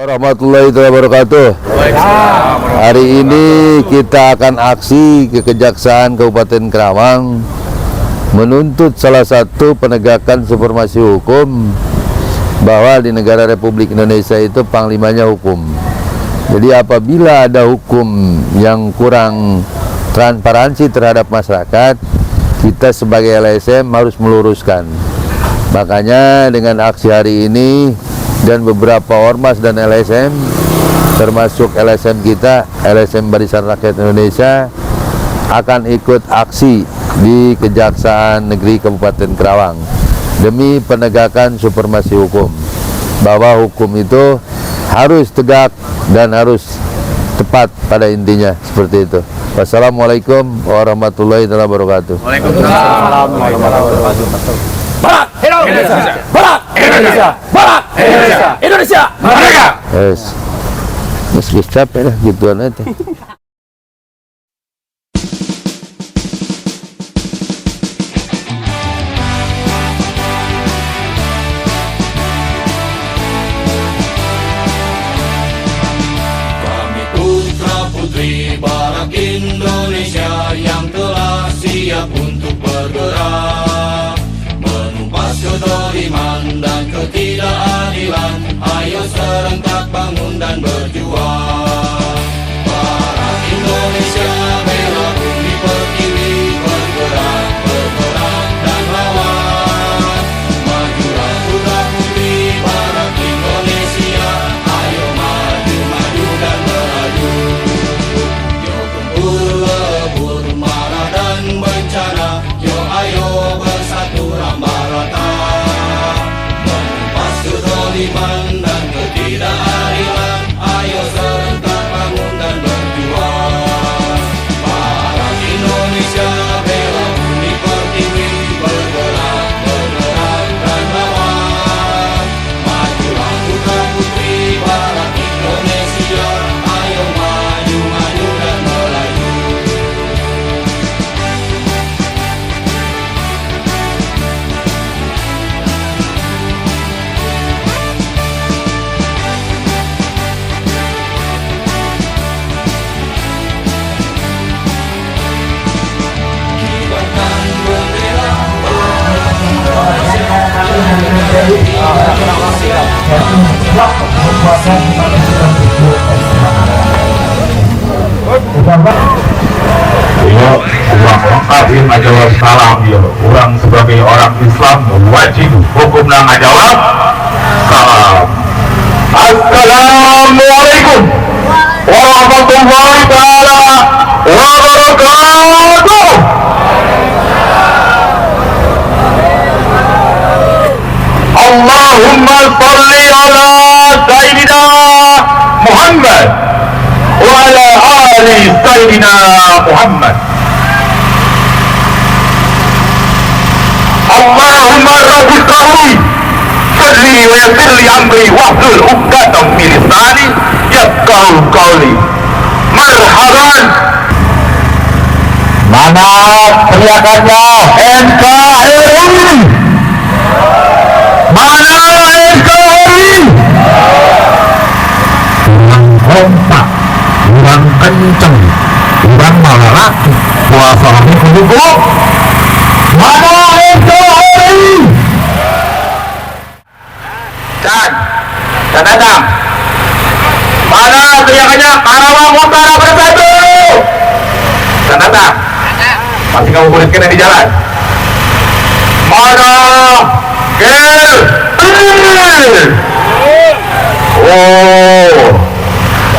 Warahmatullahi wabarakatuh. Hari ini kita akan aksi ke Kejaksaan Kabupaten Karawang menuntut salah satu penegakan supremasi hukum, bahwa di negara Republik Indonesia itu panglimanya hukum. Jadi apabila ada hukum yang kurang transparansi terhadap masyarakat, kita sebagai LSM harus meluruskan. Makanya dengan aksi hari ini dan beberapa ormas dan LSM, termasuk LSM kita, LSM Barisan Rakyat Indonesia, akan ikut aksi di Kejaksaan Negeri Kabupaten Karawang demi penegakan supremasi hukum, bahwa hukum itu harus tegak dan harus tepat pada intinya, seperti itu. Wassalamualaikum warahmatullahi wabarakatuh. Waalaikumsalam warahmatullahi wabarakatuh. Barat Indonesia, Barat Indonesia, Barat Indonesia, Indonesia merdeka. Yes. Meski capek lah gituan aja. Kami putra putri Barat Indonesia yang telah siap untuk bergerak menumpas kezaliman dan ketidakadilan. Ayo serentak bangun dan berjuang. Barat Indonesia bela bumi pertiwi, bergerak, bergerak dan lawan. Majulah putra putri Barat Indonesia, ayo maju, maju dan melaju. Yo gempur lebur marah dan bencana, yo ayo bersatu ramah rata, menumpas kezaliman dan ketidakadilan. Ayo serentak bangun dan berjuang. Barat Indonesia bela bumi pertiwi, bergerak, bergerak dan lawan. Majulah putra putri Barat Indonesia, ayo maju, maju dan melaju. Kibarkan bendera Ya, orang lengkap yang ngajawab salam ya. Orang sebagai orang Islam wajib hukum dan ngajawab salam. Assalamualaikum warahmatullahi taala wabarakatuh. Allahumma salli ala Sayyidina Muhammad wa ala ali Sayyidina Muhammad. Allahumma rabbi qawli salli wa yassir li amri wahlul 'uqdatam min lisani yafqahu qawli. Marhaban. Mana teriakannya? NKRI. Mana NKRI? Kurang kompak, kurang kenceng, kurang malah puasa kudu. Mana NKRI? Dan datang. Mana teriakannya? Karawang Utara bersatu. Dan datang. Masih kamu boleh kena di jalan. Mana Gel. Oh.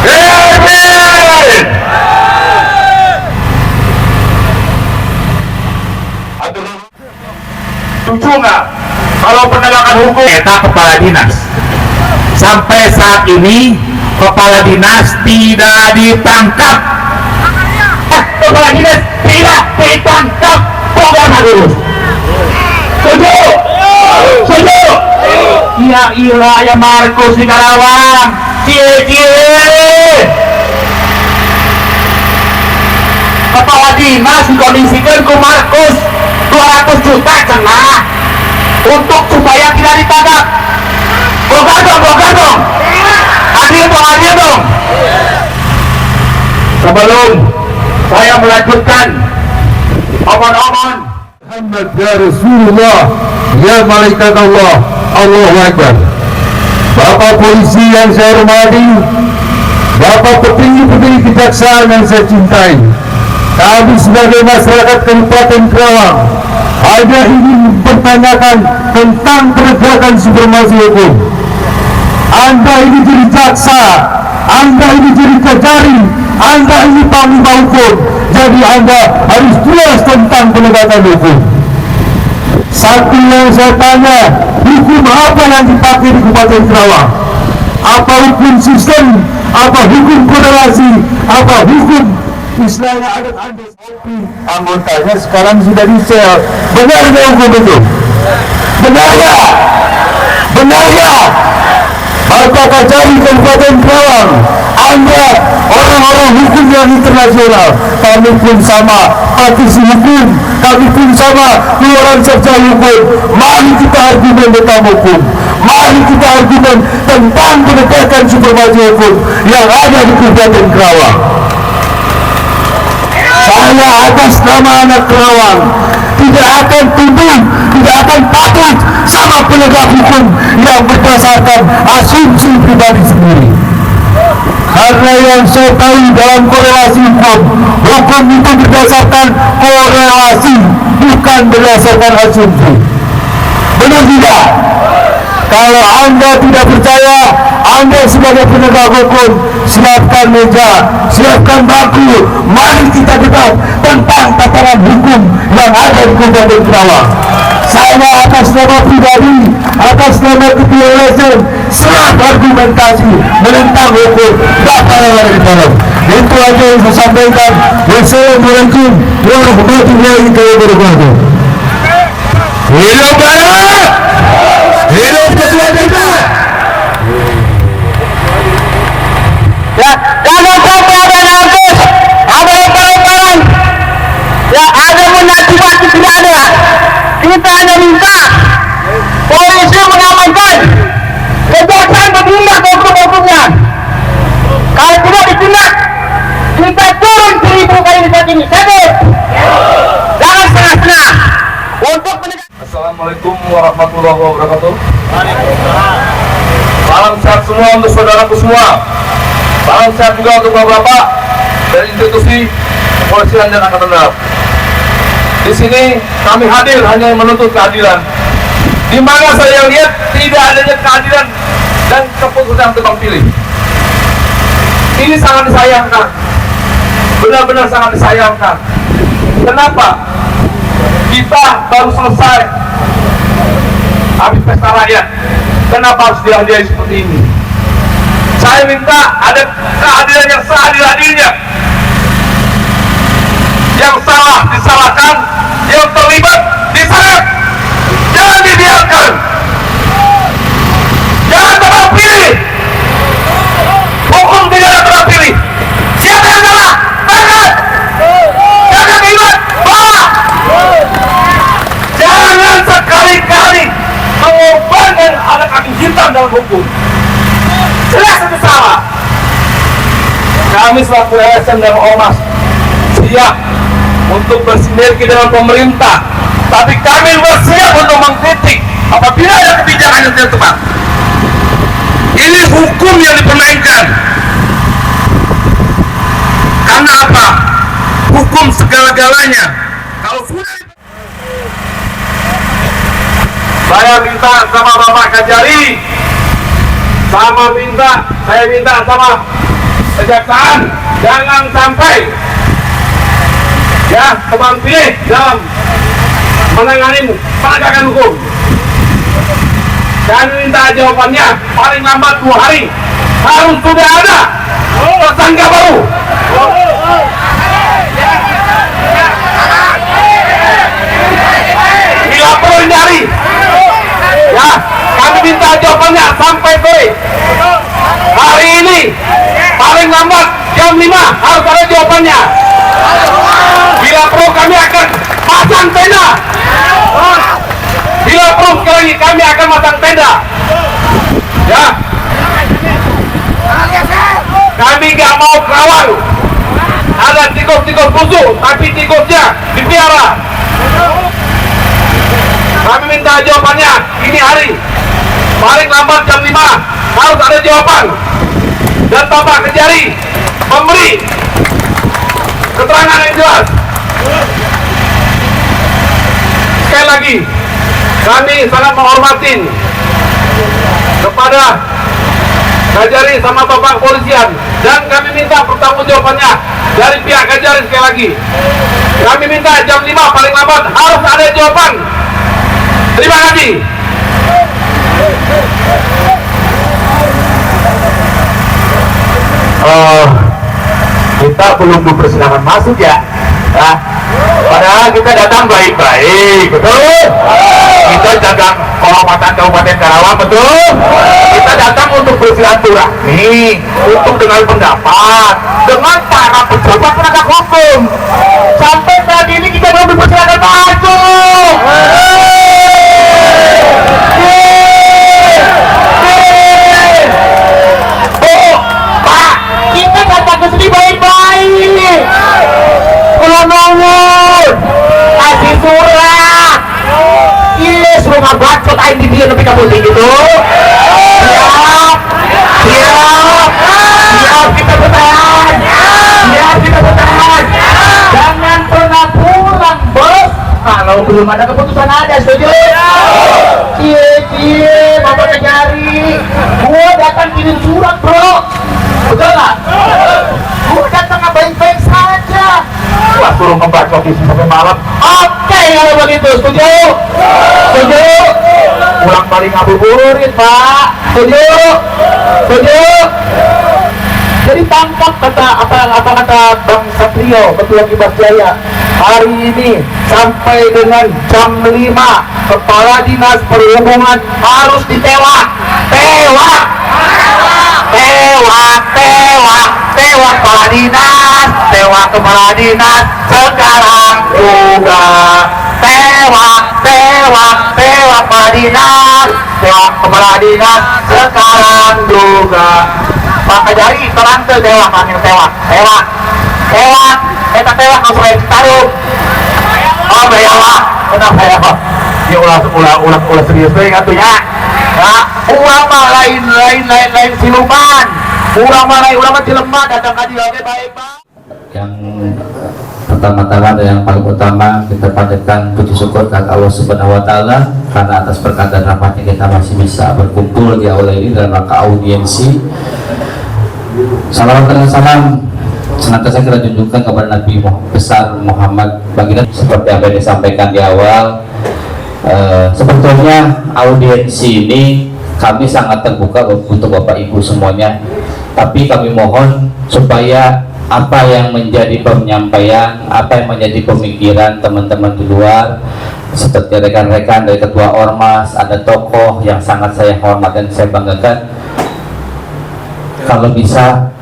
Gelbin. Lucu nggak kalau penegakan hukum eta kepala dinas? Sampai saat ini kepala dinas tidak ditangkap. Kepala dinas tidak ditangkap. Program harus. Setuju? Setuju? Ya ilah ya Markus di Karawang. Cie. Kepala dinas dikondisikan ke Markus 200 juta cenah untuk supaya tidak ditangkap. Boga dong. Adil Sebelum saya melanjutkan omon-omon, Muhammad ya Rasulullah, ya malaikat Allah, Allahu Akbar. Bapak polisi yang saya hormati, Bapak petinggi-petinggi kejaksaan yang saya cintai, kami sebagai masyarakat Kabupaten Kerawang hanya ingin mempertanyakan tentang penegakan supremasi hukum. Anda ini jadi jaksa, Anda ini jadi kejari, Anda ini panglima hukum, jadi Anda harus jelas tentang penegakan hukum. Satu yang saya tanya, hukum apa yang dipakai di Kabupaten Kerawang? Apa hukum sistem? Apa hukum korelasi? Apa hukum istilahnya adat Anda? Anggotanya sekarang sudah di-sel. Benar nggak hukum itu? Benar nggak? Benar nggak? Bapak Kajari Kabupaten Kerawang, Anda orang-orang hukum yang internasional, kami pun sama, praktisi hukum, kami pun sama, keluaran sarjana hukum. Mari kita argumen tentang hukum, mari kita argumen tentang penegakan supremasi hukum yang ada di Kabupaten Kerawang. Saya atas nama anak Kerawang tidak akan tunduk, tidak akan patuh sama penegak hukum yang berdasarkan asumsi pribadi sendiri. Karena yang saya tahu dalam korelasi hukum, hukum itu berdasarkan korelasi, bukan berdasarkan asumsi. Benar tidak? Kalau Anda tidak percaya, Anda sebagai penegak hukum, siapkan meja, siapkan bangku, mari kita debat tentang tataran hukum yang ada di Kabupaten Kerawang. Saya atas nama pribadi, atas nama ketua LSM, siap argumentasi menentang hukum data yang ada di dalam. Itu aja yang saya sampaikan. Wassalamualaikum warahmatullahi wabarakatuh. Hidup Barat! Hidup Ketua Dewan! Ya, jangan sampai ada nampus, ada lemparan, ya ada menakibati tidak ada. Kita hanya minta polisi mengamankan, kejaksaan bertindak hukum-hukumnya. Kalau tidak ditindak, kita turun 1000 kali lipat ini. Sebut, jangan setengah-setengah. Untuk Assalamualaikum warahmatullahi wabarakatuh. Salam sehat semua untuk saudaraku semua. Salam sehat juga untuk bapak-bapak dari institusi kepolisian dan angkatan darat. Di sini kami hadir hanya menuntut keadilan. Di mana saya lihat tidak adanya keadilan dan keputusan tebang pilih. Ini sangat disayangkan. Benar-benar sangat disayangkan. Kenapa? Kita baru selesai habis pesta rakyat. Kenapa harus dihadiahi seperti ini? Saya minta ada keadilan yang seadil-adilnya. Yang salah disalahkan, yang terlibat diseret. Jangan dibiarkan. Jangan tebang pilih. Hukum tidak ada tebang pilih. Siapa yang salah? Tangkap. Jangan terlibat. Bawa. Jangan sekali-kali mengorbankan anak kambing hitam dalam hukum. Jelas itu salah. Kami selaku LSM dan Ormas siap untuk bersinergi dengan pemerintah, tapi kami bersiap untuk mengkritik apabila ada kebijakan yang tidak tepat. Ini hukum yang dipermainkan. Karena apa? Hukum segala-galanya. Kalau sudah saya minta sama Bapak Kajari, saya minta sama kejaksaan, jangan sampai ya tebang pilih dalam menangani penegakan hukum. Kami minta jawabannya paling lambat 2 hari harus sudah ada tersangka baru. Bila perlu nyari, ya kami minta jawabannya sampai sore hari ini, paling lambat jam 5 harus ada jawabannya. Bila perlu kami akan pasang tenda. Bila perlu sekali lagi kami akan pasang tenda. Ya. Kami nggak mau Kerawang ada tikus-tikus busuk, tapi tikusnya dipiara. Kami minta jawabannya ini hari, paling lambat jam 5 harus ada jawaban. Dan Bapak Kejari memberi keterangan yang jelas. Sekali lagi, kami sangat menghormati kepada Kejari sama Bapak Kepolisian, dan kami minta pertanggungjawabannya dari pihak Kejari. Sekali lagi, kami minta jam 5 paling lambat harus ada jawaban. Terima kasih. Kita belum dipersilakan masuk ya. Nah, padahal kita datang baik-baik, betul? Kita datang kehormatan Kabupaten Karawang, betul? Kita datang untuk bersilaturahmi, untuk dengar pendapat dengan para pejabat penegak hukum. Sampai saat ini kita belum dipersilakan masuk. Kita datang ke sini baik-baik. Kalau nongol, kasih surat. Iya, suruh ngabacot aja di dia tapi kamu gitu. Siap, kita bertahan. Siap, kita bertahan. Jangan pernah pulang, bos. Kalau belum ada keputusan ada, setuju? Cie, Bapak Kejari. Gua datang kirim surat, bro. Betul nggak? Gua datang baik-baik saja. Gua suruh membaca di sampai malam. Oke, kalau begitu, setuju? Setuju? Pulang balik ngabuburit, Pak. Setuju? Setuju? Jadi tangkap kata Bang Satrio, Ketua Kibas Jaya. Hari ini sampai dengan jam 5 Kepala Dinas Perhubungan harus ditewak. Tewa kepala dinas, tewa kepala dinas sekarang juga. Tewa kepala dinas, tewa kepala dinas sekarang juga. Pak Kejari terang tuh tewa kan yang tewa, kita tewa langsung taruh. Oh beyawa, kenapa ya Pak? Ya ulah serius deh ngatunya. Nah, ulah mah lain siluman. Ulah mah cileman datang kaji lagi baik Pak. Yang pertama-tama dan yang paling utama kita panjatkan puji syukur kepada Allah Subhanahu wa taala karena atas berkat dan rahmatnya kita masih bisa berkumpul di aula ini dalam rangka audiensi. Salawat dan salam senantiasa kita junjungkan kepada Nabi besar Muhammad baginda seperti apa yang disampaikan di awal. Sebetulnya audiensi ini kami sangat terbuka untuk Bapak Ibu semuanya, tapi kami mohon supaya apa yang menjadi penyampaian, apa yang menjadi pemikiran teman-teman di luar, seperti rekan-rekan dari Ketua Ormas, ada tokoh yang sangat saya hormat dan saya banggakan, kalau bisa,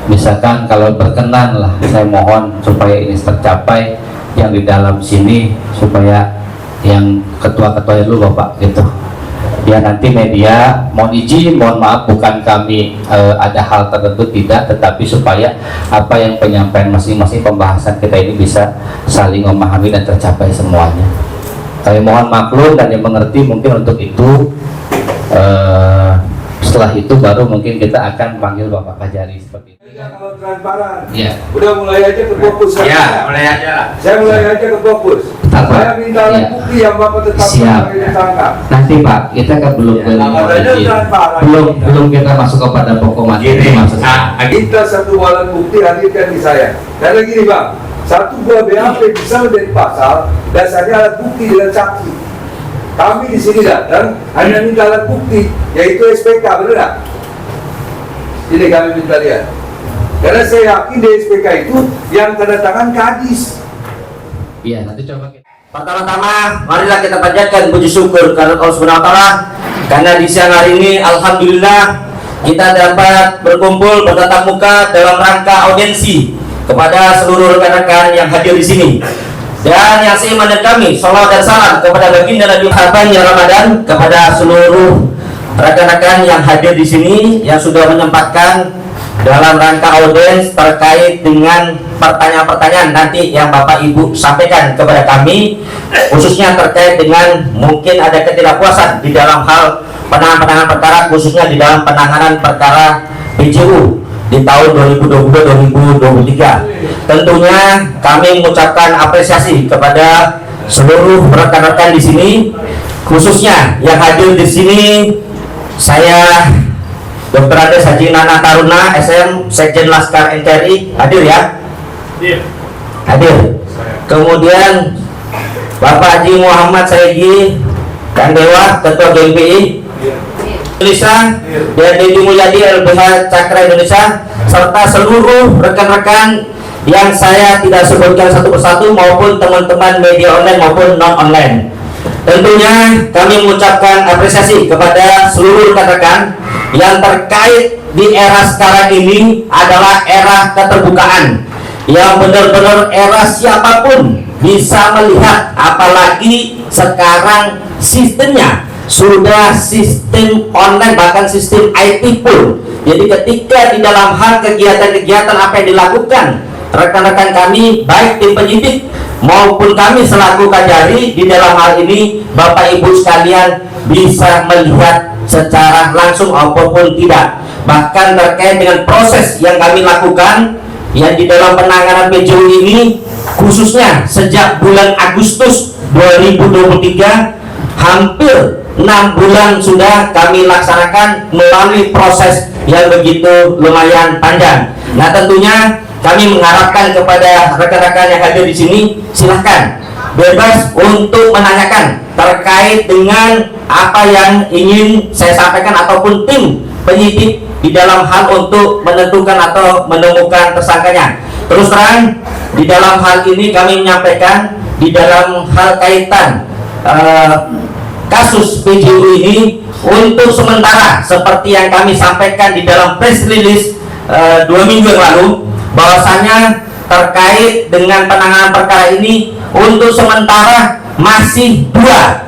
misalkan kalau berkenan lah, saya mohon supaya ini tercapai yang di dalam sini, supaya yang ketua-ketua dulu Bapak gitu. Ya nanti media mohon izin, mohon maaf bukan kami ada hal tertentu tidak, tetapi supaya apa yang penyampaian masing-masing pembahasan kita ini bisa saling memahami dan tercapai semuanya. Kami mohon maklum dan yang mengerti mungkin untuk itu. Setelah itu baru mungkin kita akan panggil Bapak Kejari seperti itu. Kalau transparan, Ya. udah mulai aja ke fokus. Ya, mulai aja. Saya mulai aja ke fokus. Apa? Saya minta alat Ya. bukti yang Bapak tetapkan Siap. sebagai tersangka. Nanti Pak, kita kan belum belum kita masuk kepada pokok materi maksudnya. Kita satu alat bukti hadirkan di saya. Karena gini Bang, satu buah BAP bisa menjadi pasal, dasarnya alat bukti dan saksi. Kami di sini datang hanya minta alat bukti, yaitu SPK, benar nggak? Ini kami minta lihat. Karena saya yakin di SPK itu yang tanda tangan Kadis. Iya, nanti coba kita. Pertama-tama, marilah kita panjatkan puji syukur kepada Allah Subhanahu wa taala karena di siang hari ini alhamdulillah kita dapat berkumpul bertatap muka dalam rangka audiensi kepada seluruh rekan-rekan yang hadir di sini. Dan yang seiman dan kami, salawat dan salam kepada baginda Nabi Muhammad yang Ramadan, kepada seluruh rekan-rekan yang hadir di sini yang sudah menyempatkan dalam rangka audiens terkait dengan pertanyaan-pertanyaan nanti yang Bapak Ibu sampaikan kepada kami, khususnya terkait dengan mungkin ada ketidakpuasan di dalam hal penanganan perkara, khususnya di dalam penanganan perkara PJU di tahun 2022-2023. Tentunya kami mengucapkan apresiasi kepada seluruh rekan-rekan di sini, khususnya yang hadir di sini. Saya Dr. Andes Haji Nana Taruna, SM, Sekjen Laskar NKRI, hadir ya? Hadir. Kemudian Bapak Haji Muhammad Saigi dan Dewa, Ketua GMPI Indonesia, dan Dedi Mulyadi LBH Cakra Indonesia, serta seluruh rekan-rekan yang saya tidak sebutkan satu persatu maupun teman-teman media online maupun non online. Tentunya kami mengucapkan apresiasi kepada seluruh rekan-rekan yang terkait di era sekarang ini adalah era keterbukaan, yang benar-benar era siapapun bisa melihat, apalagi sekarang sistemnya sudah sistem online, bahkan sistem IT pun. Jadi ketika di dalam hal kegiatan-kegiatan apa yang dilakukan rekan-rekan kami, baik tim penyidik maupun kami selaku Kajari, di dalam hal ini Bapak Ibu sekalian bisa melihat secara langsung apapun tidak. Bahkan terkait dengan proses yang kami lakukan yang di dalam penanganan PJU ini, khususnya sejak bulan Agustus 2023, hampir 6 bulan sudah kami laksanakan melalui proses yang begitu lumayan panjang. Nah, tentunya kami mengharapkan kepada rekan-rekan yang hadir di sini, silahkan bebas untuk menanyakan terkait dengan apa yang ingin saya sampaikan ataupun tim penyidik di dalam hal untuk menentukan atau menemukan tersangkanya. Terus terang, di dalam hal ini kami menyampaikan di dalam hal kaitan kasus PJU ini, untuk sementara seperti yang kami sampaikan di dalam press release 2 minggu yang lalu, bahwasanya terkait dengan penanganan perkara ini untuk sementara masih 2.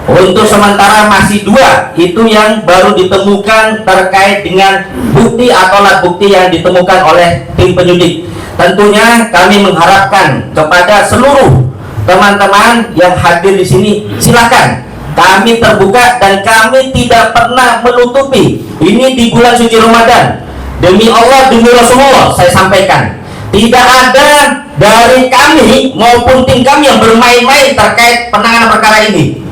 Untuk sementara masih 2 itu yang baru ditemukan terkait dengan bukti atau alat bukti yang ditemukan oleh tim penyidik. Tentunya kami mengharapkan kepada seluruh teman-teman yang hadir di sini, silakan, kami terbuka dan kami tidak pernah menutupi. Ini di bulan suci Ramadan, demi Allah, demi Rasulullah, saya sampaikan, tidak ada dari kami maupun tim kami yang bermain-main terkait penanganan perkara ini.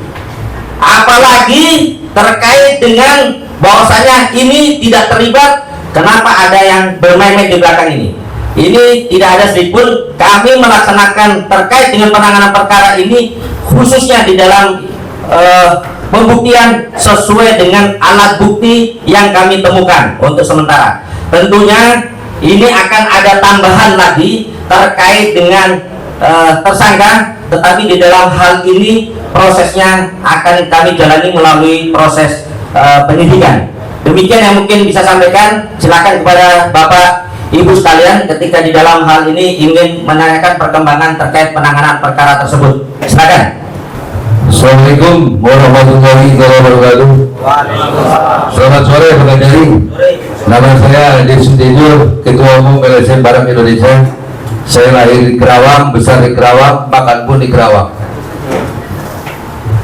Apalagi terkait dengan bahwasanya ini tidak terlibat, kenapa ada yang bermain-main di belakang ini? Ini tidak ada sedikitpun. Kami melaksanakan terkait dengan penanganan perkara ini, khususnya di dalam pembuktian sesuai dengan alat bukti yang kami temukan untuk sementara. Tentunya ini akan ada tambahan lagi terkait dengan tersangka, tetapi di dalam hal ini prosesnya akan kami jalani melalui proses penyidikan. Demikian yang mungkin bisa sampaikan. Silakan kepada Bapak Ibu sekalian ketika di dalam hal ini ingin menanyakan perkembangan terkait penanganan perkara tersebut. Silakan. Assalamualaikum warahmatullahi wabarakatuh. Selamat sore Pak Kajari. Nama saya Adi Sutejo, Ketua Umum LSM Barang Indonesia. Saya lahir di Kerawang, besar di Kerawang, makan pun di Kerawang.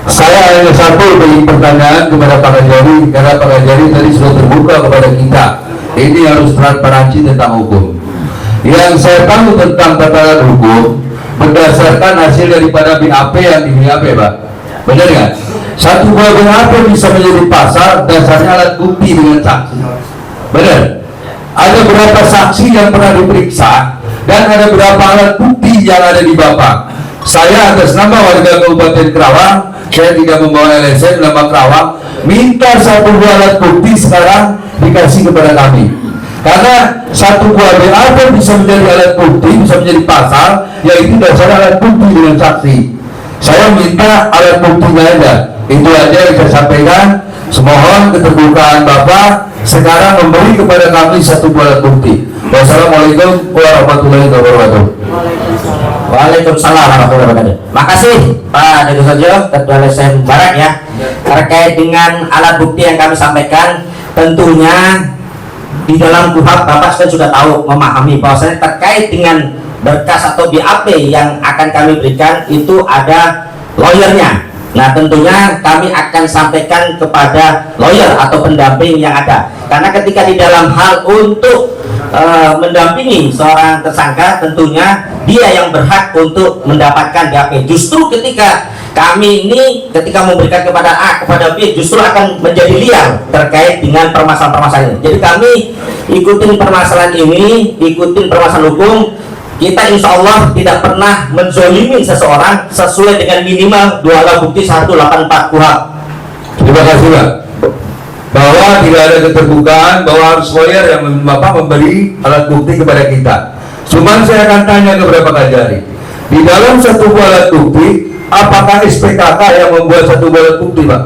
Saya hanya satu beri pertanyaan kepada Pak Kajari, karena Pak Kajari tadi sudah terbuka kepada kita. Ini harus transparansi tentang hukum. Yang saya tahu tentang tataran hukum berdasarkan hasil daripada BAP yang di BAP, Pak. Benar nggak? Satu buah BAP bisa menjadi pasal dasarnya alat bukti dengan saksi. Benar? Ada berapa saksi yang pernah diperiksa dan ada berapa alat bukti yang ada di Bapak. Saya atas nama warga Kabupaten Kerawang, saya tidak membawa LSM, nama Kerawang, minta satu buah alat bukti sekarang dikasih kepada kami. Karena satu buah BAP bisa menjadi alat bukti, bisa menjadi pasal, yaitu dasar alat bukti dengan saksi. Saya minta alat buktinya aja. Itu aja yang saya sampaikan. Semohon keterbukaan Bapak sekarang memberi kepada kami satu buah alat bukti. Wassalamualaikum warahmatullahi wabarakatuh. Waalaikumsalam warahmatullahi wabarakatuh. Makasih Pak Dedo Sojo, Ketua LSM Barat ya. Terkait dengan alat bukti yang kami sampaikan, tentunya di dalam KUHP Bapak sudah tahu, memahami bahwasanya terkait dengan berkas atau BAP yang akan kami berikan itu ada lawyernya. Nah, tentunya kami akan sampaikan kepada lawyer atau pendamping yang ada, karena ketika di dalam hal untuk mendampingi seorang tersangka, tentunya dia yang berhak untuk mendapatkan BAP. Justru ketika kami ini ketika memberikan kepada A kepada B justru akan menjadi liar terkait dengan permasalahan-permasalahan ini. Jadi kami ikutin permasalahan ini, ikutin permasalahan hukum. Kita insya Allah tidak pernah menzolimi seseorang sesuai dengan minimal 2 alat bukti 184 KUHP. Terima kasih Pak. Bahwa tidak ada keterbukaan bahwa harus lawyer yang Bapak memberi alat bukti kepada kita. Cuman saya akan tanya kepada Pak Kajari, di dalam satu buah alat bukti, apakah SPKK yang membuat satu buah alat bukti, Pak?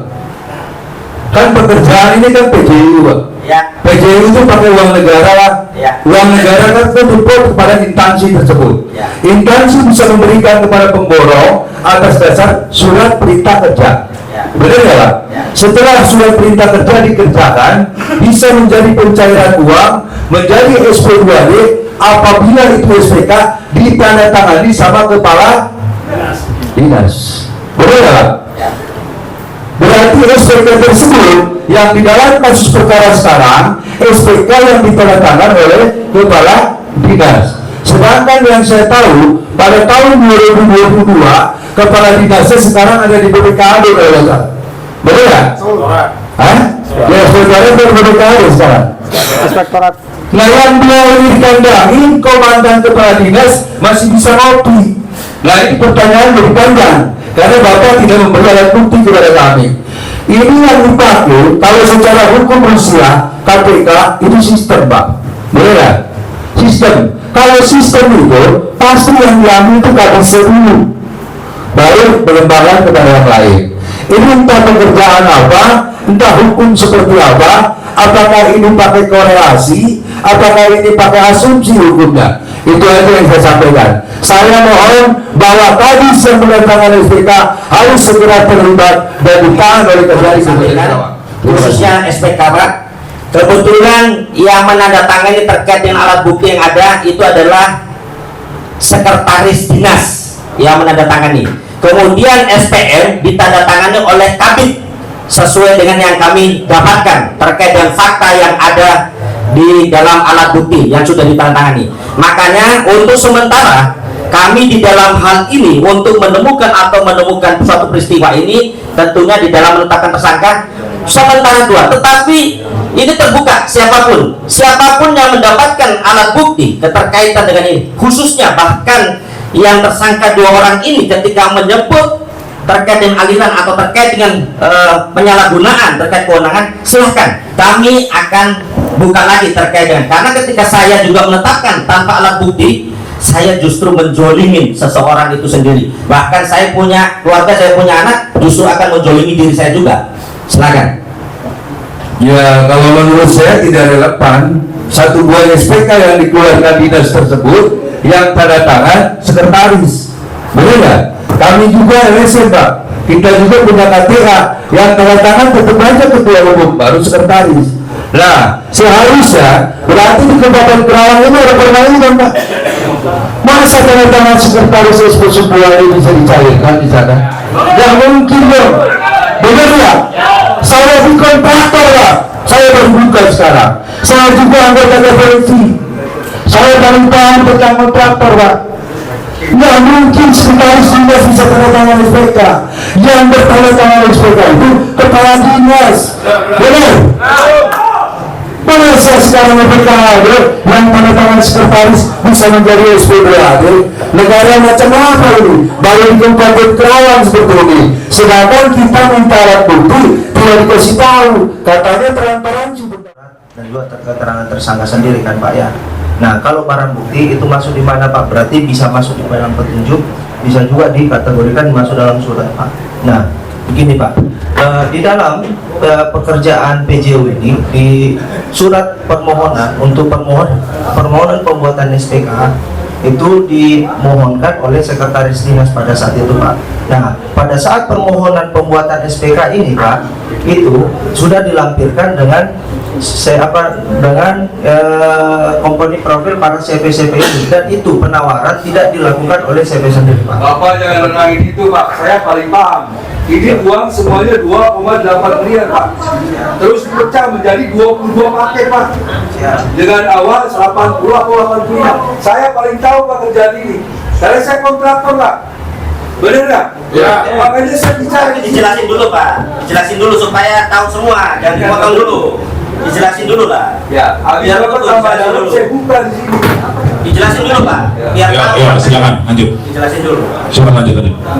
Kan pekerjaan ini kan PJU, Pak. Ya. PJU itu pakai uang negara. Ya. Uang negara kan berbentuk kepada instansi tersebut. Ya. Instansi bisa memberikan kepada pemborong atas dasar surat perintah kerja. Ya. Benar ya, Pak? Ya. Setelah surat perintah kerja dikerjakan, bisa menjadi pencairan uang, menjadi SP2D apabila itu SPK ditandatangani sama kepala dinas. Benar ya, Pak? Ya. Berarti SPK tersebut yang di dalam kasus perkara sekarang SPK yang ditandatangani oleh kepala dinas. Sedangkan yang saya tahu pada tahun 2022 kepala dinasnya sekarang ada di BPKAD, kalau Bapak. Betul ya? Hah? Ya, saudara dari BPKAD sekarang. Nah, yang beliau ini dikandangin komandan kepala dinas masih bisa ngopi. Nah, ini pertanyaan lebih panjang karena Bapak tidak memberi alat bukti kepada kami. Ini yang dipakai kalau secara hukum Rusia KPK itu sistem, Pak. Benar ya? Sistem. Kalau sistem itu pasti yang diambil itu KPC dulu, baru pengembangan kepada yang lain. Ini entah pekerjaan apa, entah hukum seperti apa, apakah ini pakai korelasi, apakah ini pakai asumsi hukumnya. Itu aja yang saya sampaikan. Saya mohon bahwa kadis yang menandatangani SPK harus segera terlibat dan ditahan oleh Kajari khususnya SPK, Pak. Kebetulan yang menandatangani terkait dengan alat bukti yang ada itu adalah sekretaris dinas yang menandatangani. Kemudian SPM ditandatangani oleh Kabid sesuai dengan yang kami dapatkan terkait dengan fakta yang ada di dalam alat bukti yang sudah ditandatangani. Makanya untuk sementara kami di dalam hal ini untuk menemukan suatu peristiwa ini tentunya di dalam menetapkan tersangka sementara 2, tetapi ini terbuka siapapun yang mendapatkan alat bukti keterkaitan dengan ini, khususnya bahkan yang tersangka 2 orang ini ketika menyebut terkait dengan aliran atau terkait dengan penyalahgunaan terkait kewenangan, silahkan kami akan buka lagi terkait dengan, karena ketika saya juga menetapkan tanpa alat bukti, saya justru menjolimin seseorang itu sendiri. Bahkan saya punya keluarga, saya punya anak, justru akan menjolimi diri saya juga. Silakan. Ya, kalau menurut saya tidak relevan satu buah SPK yang dikeluarkan dinas tersebut yang tanda tangan sekretaris. Benar nggak? Kami juga LSM, Pak. Kita juga punya KTA yang tanda tangan tetap aja ketua umum, baru sekretaris. Nah, seharusnya berarti di Kabupaten Kerawang ini ada permainan, Pak. Masa tanda tangan sekretaris SP10 ini bisa dicairkan di sana? Yang mungkin dong. Benar ya? Saya di kontraktor, Pak. Saya berbuka sekarang. Saya juga anggota DPRD. Saya dari tahun pegang kontraktor, Pak. Nggak mungkin sekretaris dinas bisa tanda tangan SPK. Yang bertanda tangan SPK itu kepala dinas. Benar? Masa sekarang BPKAD yang tanda tangan sekretaris bisa menjadi SP2AD? Negara macam apa ini? Baru di Kabupaten Kerawang seperti ini. Sedangkan kita minta alat bukti tidak dikasih tahu. Katanya transparansi. Dan juga keterangan tersangka sendiri kan, Pak ya. Nah, kalau barang bukti itu masuk di mana, Pak? Berarti bisa masuk di dalam petunjuk, bisa juga dikategorikan masuk dalam surat, Pak. Nah, begini, Pak. Di dalam pekerjaan PJU ini di surat permohonan untuk permohonan pembuatan SPK itu dimohonkan oleh sekretaris dinas pada saat itu, Pak. Nah, pada saat permohonan pembuatan SPK ini Pak, itu sudah dilampirkan dengan komponen profil para CV-CV ini, dan itu penawaran tidak dilakukan oleh CV sendiri Pak. Bapak jangan menangin itu Pak, saya paling paham. Ini uang semuanya 2,8 miliar Pak. Terus pecah menjadi 22 paket Pak. Dengan awal 80 atau 80. Saya paling tahu pekerjaan ini. Karena saya kontraktor Pak. Benar nggak? Ya. Makanya saya bicara. Dijelasin dulu Pak, dijelasin dulu supaya tahu semua, jangan dipotong dulu. Dijelasin dulu lah. Ya, habis Biar Bapak betul, tambah dijelasin dalam dulu. saya buka di sini. Dijelasin dulu Pak, biar tahu. Ya, silakan lanjut. Dijelasin dulu. Silakan lanjut.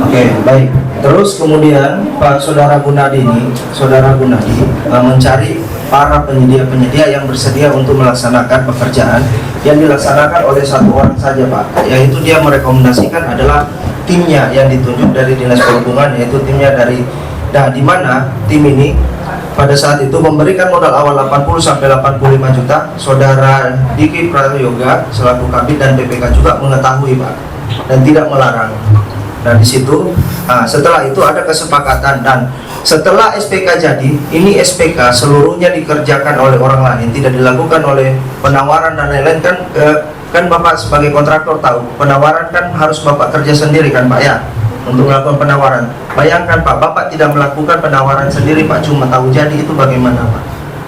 Oke, baik. Terus kemudian Pak Saudara Gunadi mencari para penyedia-penyedia yang bersedia untuk melaksanakan pekerjaan yang dilaksanakan oleh satu orang saja Pak, yaitu dia merekomendasikan adalah timnya yang ditunjuk dari Dinas Perhubungan, yaitu timnya dari di mana tim ini pada saat itu memberikan modal awal 80 sampai 85 juta. Saudara Diki Prayoga selaku Kabid dan BPK juga mengetahui Pak, dan tidak melarang. Nah di situ, setelah itu ada kesepakatan, dan setelah SPK jadi, ini SPK seluruhnya dikerjakan oleh orang lain, tidak dilakukan oleh penawaran dan lain-lain kan Bapak sebagai kontraktor tahu, penawaran kan harus Bapak kerja sendiri kan Pak ya, untuk melakukan penawaran. Bayangkan Pak, Bapak tidak melakukan penawaran sendiri Pak, cuma tahu jadi, itu bagaimana Pak?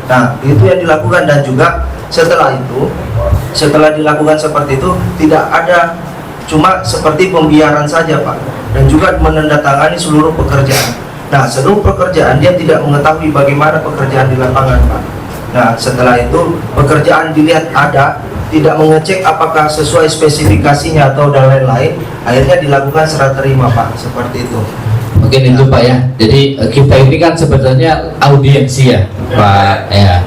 Nah itu yang dilakukan, dan juga setelah itu, setelah dilakukan seperti itu, tidak ada cuma seperti pembiaran saja Pak, dan juga menandatangani seluruh pekerjaan. Nah seluruh pekerjaan dia tidak mengetahui bagaimana pekerjaan di lapangan Pak. Nah setelah itu pekerjaan dilihat ada, tidak mengecek apakah sesuai spesifikasinya atau dan lain-lain, akhirnya dilakukan serah terima Pak, seperti itu. Mungkin itu Pak ya. Jadi kita ini kan sebetulnya audiensi ya Pak ya.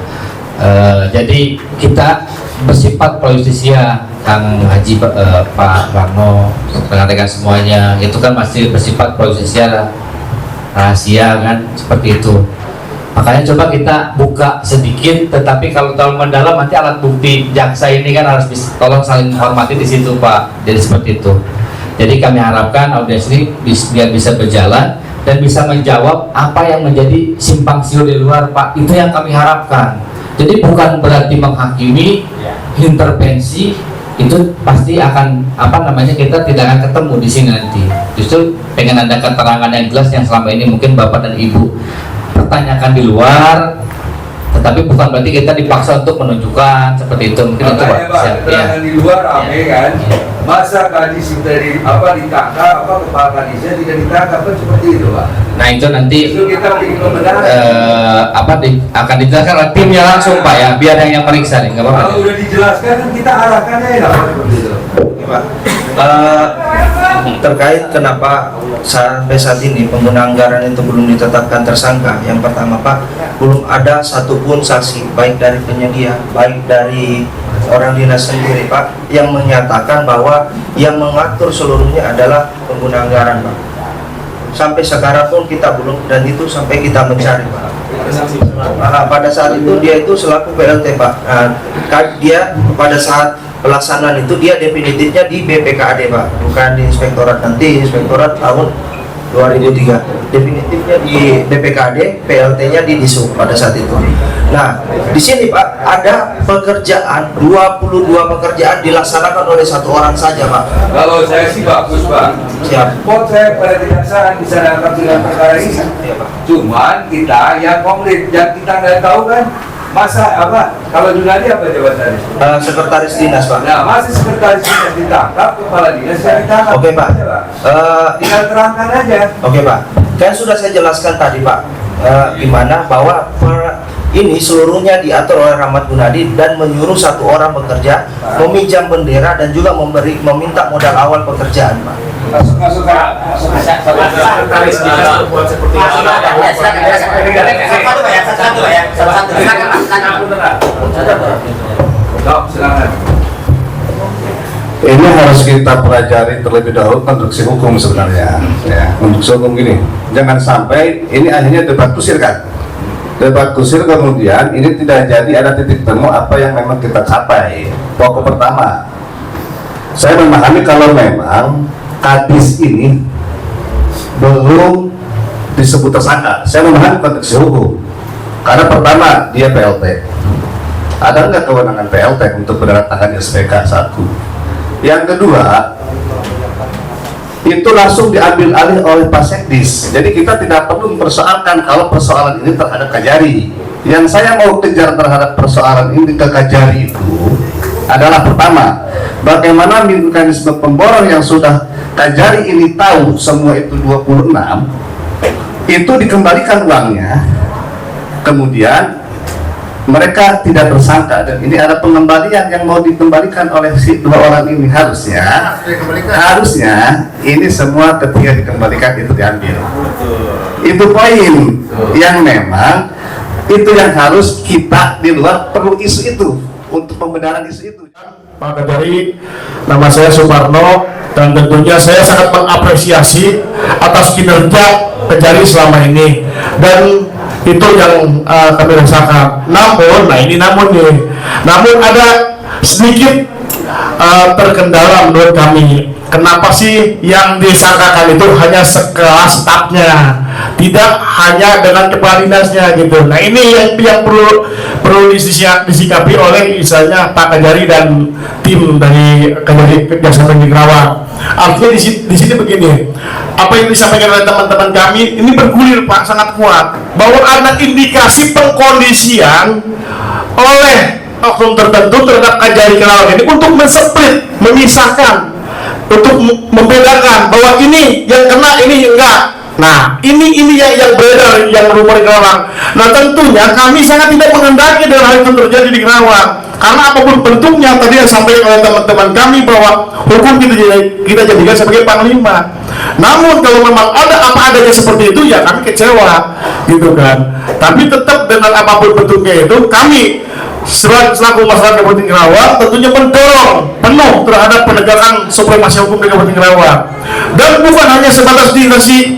Jadi kita bersifat pro justisia, Kang Haji Pak Rano, rekan-rekan semuanya, itu kan masih bersifat pro justisia, rahasia kan, seperti itu. Makanya coba kita buka sedikit, tetapi kalau terlalu mendalam nanti alat bukti jaksa ini kan harus tolong saling menghormati di situ Pak. Jadi seperti itu. Jadi kami harapkan audiens ini biar bisa berjalan dan bisa menjawab apa yang menjadi simpang siur di luar Pak. Itu yang kami harapkan. Jadi bukan berarti menghakimi, intervensi, itu pasti akan kita tidak akan ketemu di sini nanti. Justru pengen ada keterangan yang jelas yang selama ini mungkin Bapak dan Ibu pertanyakan di luar, tetapi bukan berarti kita dipaksa untuk menunjukkan seperti itu. Mungkin itu Pak. Keterangan di luar rame kan. Masa kadis dari ditangkap, kepala kadisnya tidak ditangkap kan, seperti itu Pak. Nah itu nanti Itu kita bikin pembenaran. akan dijelaskan oleh timnya langsung Pak ya, biar yang periksa nih, nggak apa-apa. Kalau udah dijelaskan kan kita arahkan aja lah seperti itu. Oke, Pak. Terkait kenapa sampai saat ini pengguna anggaran itu belum ditetapkan tersangka, yang pertama Pak, belum ada satupun saksi baik dari penyedia, baik dari orang dinas sendiri Pak, yang menyatakan bahwa yang mengatur seluruhnya adalah pengguna anggaran Pak. Sampai sekarang pun kita belum, dan itu sampai kita mencari Pak. Pada saat itu dia itu selaku PLT Pak. Dia pada saat pelaksanaan itu dia definitifnya di BPKAD Pak, bukan di inspektorat. Nanti inspektorat tahun 2003 definitifnya di BPKAD, PLT-nya di Disub pada saat itu. Nah di sini Pak ada pekerjaan, 22 pekerjaan dilaksanakan oleh satu orang saja Pak. Kalau saya sih bagus Pak. Siap. Pot saya pada kejaksaan bisa datang dengan perkara ini. Cuman kita yang konkret, yang kita nggak tahu kan, masa kalau Junadi apa jawabannya? Sekretaris dinas Pak. Nah, masih sekretaris dinas ditangkap, kepala dinas yang ditangkap. Oke, Pak. Tinggal terangkan aja. Oke Pak, kan sudah saya jelaskan tadi Pak, gimana bahwa ini seluruhnya diatur oleh Rahmat Gunadi dan menyuruh satu orang bekerja, meminjam bendera dan juga meminta modal awal pekerjaan Pak. Masuk sekretaris dinas buat seperti silakan. Ini harus kita pelajari terlebih dahulu konstruksi hukum sebenarnya. Ya, konstruksi hukum gini, jangan sampai ini akhirnya debat kusir kan. Debat kusir kemudian ini tidak jadi ada titik temu apa yang memang kita capai. Pokok pertama, saya memahami kalau memang kadis ini belum disebut tersangka. Saya memahami konteks hukum karena pertama dia PLT. Ada nggak kewenangan PLT untuk menandatangani SPK? Satu. Yang kedua, itu langsung diambil alih oleh Pak Sekdis. Jadi kita tidak perlu mempersoalkan kalau persoalan ini terhadap Kajari. Yang saya mau kejar terhadap persoalan ini ke Kajari itu adalah pertama, bagaimana mekanisme pemborong yang sudah Kajari ini tahu semua itu 26 itu dikembalikan uangnya, kemudian mereka tidak tersangka, dan ini ada pengembalian yang mau dikembalikan oleh si dua orang ini. Harusnya ini semua ketika dikembalikan itu diambil. Itu poin yang memang itu yang harus kita di luar perlu isu itu untuk pembenaran isu itu. Pak Kajari, nama saya Suparno, dan tentunya saya sangat mengapresiasi atas kinerja Kajari selama ini, dan itu yang kami rasakan. Namun ada sedikit terkendala menurut kami. Kenapa sih yang disangkakan itu hanya sekelas stafnya, tidak hanya dengan kepala dinasnya gitu. Nah ini yang perlu disikapi oleh misalnya Pak Kajari dan tim dari Kajari Kejaksaan Negeri Kerawang. Artinya di sini begini, apa yang disampaikan oleh teman-teman kami ini bergulir Pak, sangat kuat bahwa ada indikasi pengkondisian oleh oknum tertentu terhadap Kajari Kerawang ini untuk mensplit, memisahkan, untuk membedakan bahwa ini yang kena, ini enggak. Nah, ini yang beredar, yang rumor di Kerawang. Nah, tentunya kami sangat tidak menghendaki dengan hal itu terjadi di Kerawang. Karena apapun bentuknya, tadi yang disampaikan oleh teman-teman kami bahwa hukum kita jadikan sebagai panglima. Namun kalau memang ada apa adanya seperti itu, ya kami kecewa, gitu kan. Tapi tetap dengan apapun bentuknya itu, kami selaku masyarakat Kabupaten Kerawang tentunya mendorong penuh terhadap penegakan supremasi hukum di Kabupaten Kerawang. Dan bukan hanya sebatas dinasti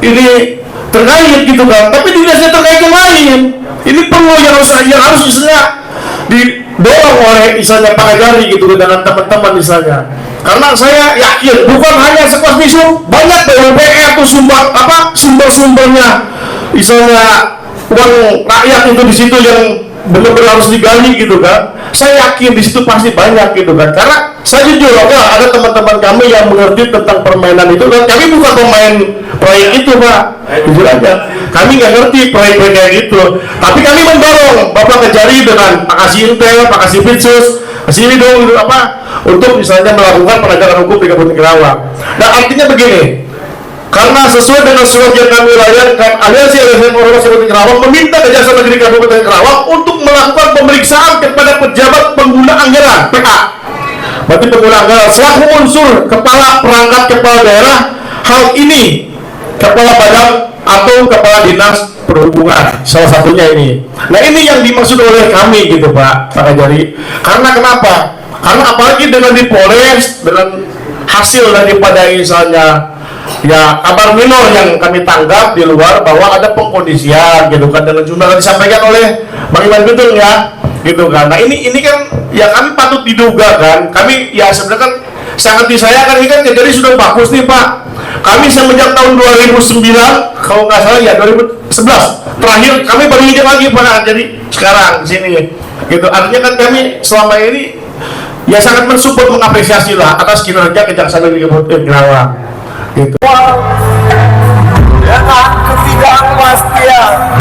ini terkait gitu kan, tapi dinasnya terkait yang lain. Ini perlu yang harus misalnya didorong oleh misalnya Pak Kajari gitu dengan teman-teman misalnya. Karena saya yakin bukan hanya sekelas isu, banyak BUMN tuh sumber-sumbernya misalnya uang rakyat itu di situ yang benar-benar harus digali gitu kan. Saya yakin di situ pasti banyak gitu kan. Karena saya jujur ada teman-teman kami yang mengerti tentang permainan itu, dan kami bukan pemain proyek itu Pak. Jujur aja, kami nggak ngerti proyek-proyek kayak gitu. Tapi kami mendorong Bapak Kajari dengan Pak Kasih Intel, Pak Kasih Pitsus, Kasih Widung gitu untuk misalnya melakukan penegakan hukum di Kabupaten Kerawang. Nah artinya begini, karena sesuai dengan surat yang kami layangkan, Aliansi LSM Ormas Kabupaten Kerawang meminta Kejaksaan Negeri Kabupaten Kerawang untuk melakukan pemeriksaan kepada pejabat pengguna anggaran (PA). Berarti pengguna anggaran selaku unsur kepala perangkat kepala daerah, hal ini kepala badan atau kepala dinas perhubungan, salah satunya ini. Nah ini yang dimaksud oleh kami gitu Pak Kajari. Karena kenapa? Karena apalagi dengan di Polres, dengan hasil daripada misalnya ya kabar minor yang kami tangkap di luar bahwa ada pengkondisian gitu kan, dengan jumlah yang disampaikan oleh Bang Iwan Betul ya gitu kan. Nah ini kan ya kami patut diduga kan, kami ya sebenarnya kan sangat disayangkan. Ini kan jadi sudah bagus nih Pak, kami semenjak tahun 2009 kalau nggak salah ya 2011 terakhir kami baru hidup lagi Pak, jadi sekarang sini gitu. Artinya kan kami selama ini ya sangat mensupport, mengapresiasi lah atas kinerja Kejaksaan Negeri Kabupaten Kerawang gitu. Dengan ketidakpastian